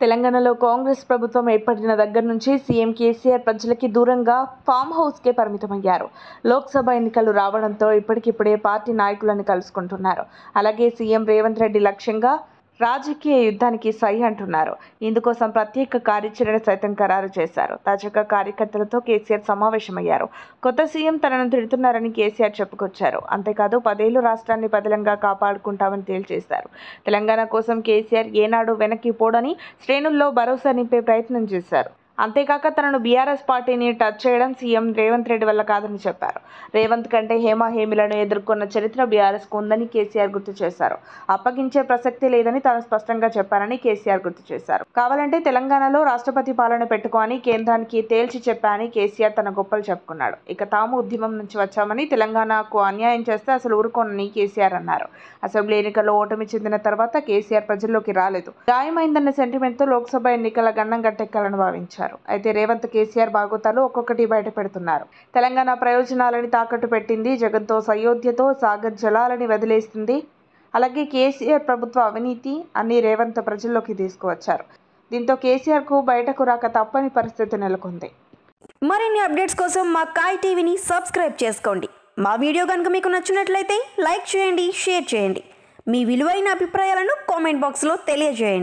తెలంగాణలో కాంగ్రెస్ ప్రభుత్వం ఏర్పడిన దగ్గర నుంచి సీఎం కేసీఆర్ ప్రజలకి దూరంగా ఫామ్ హౌస్కే పరిమితమయ్యారు. లోక్సభ ఎన్నికలు రావడంతో ఇప్పటికిప్పుడే పార్టీ నాయకులను కలుసుకుంటున్నారు. అలాగే సీఎం రేవంత్ రెడ్డి లక్ష్యంగా రాజకీయ యుద్ధానికి సై అంటున్నారు. ఇందుకోసం ప్రత్యేక కార్యాచరణ సైతం ఖరారు చేశారు. తాజాగా కార్యకర్తలతో కేసీఆర్ సమావేశమయ్యారు. కొత్త సీఎం తనను తిడుతున్నారని కేసీఆర్ చెప్పుకొచ్చారు. అంతేకాదు 10 ఏళ్లు రాష్ట్రాన్ని పదిలంగా కాపాడుకుంటామని తేల్చేశారు. తెలంగాణ కోసం కేసీఆర్ ఏనాడు వెనక్కి పోడని శ్రేణుల్లో భరోసా నింపే ప్రయత్నం చేశారు. అంతేకాక తనను బీఆర్ఎస్ పార్టీని టచ్ చేయడం సీఎం రేవంత్ రెడ్డి వల్ల కాదని చెప్పారు. రేవంత్ కంటే హేమీలను ఎదుర్కొన్న చరిత్ర బీఆర్ఎస్కు ఉందని కేసీఆర్ గుర్తు చేశారు. అప్పగించే ప్రసక్తి లేదని తాను స్పష్టంగా చెప్పారని కేసీఆర్ గుర్తు చేశారు. కావాలంటే తెలంగాణలో రాష్ట్రపతి పాలన పెట్టుకో అని కేంద్రానికి తేల్చి చెప్పారని కేసీఆర్ తన గొప్పలు చెప్పుకున్నాడు. ఇక తాము ఉద్యమం నుంచి వచ్చామని, తెలంగాణకు అన్యాయం చేస్తే అసలు ఊరుకోనని కేసీఆర్ అన్నారు. అసెంబ్లీ ఎన్నికల్లో ఓటమి చెందిన తర్వాత కేసీఆర్ ప్రజల్లోకి రాలేదు. గాయమైందన్న సెంటిమెంట్తో లోక్సభ ఎన్నికల గండం గట్టెక్కాలని భావించారు. అయితే రేవంత్ కేసీఆర్ బాగోతాలు ఒక్కొక్కటి బయట పెడుతున్నారు. తెలంగాణ ప్రయోజనాలని తాకట్టు పెట్టింది, జగన్తో సయోధ్యతో సాగర్ జలాలని వదిలేస్తుంది. అలాగే కేసీఆర్ ప్రభుత్వ అవినీతి అన్ని రేవంత్ ప్రజల్లోకి తీసుకువచ్చారు. దీంతో కేసీఆర్కు బయటకు రాక తప్పని పరిస్థితి నెలకొంది. మరిన్ని అప్డేట్స్ కోసం మా కాయ్ టీవీని సబ్స్క్రైబ్ చేసుకోండి. మా వీడియో కనుక మీకు నచ్చినట్లయితే లైక్ చేయండి, షేర్ చేయండి. మీ విలువైన అభిప్రాయాలను కామెంట్ బాక్స్లో తెలియజేయండి.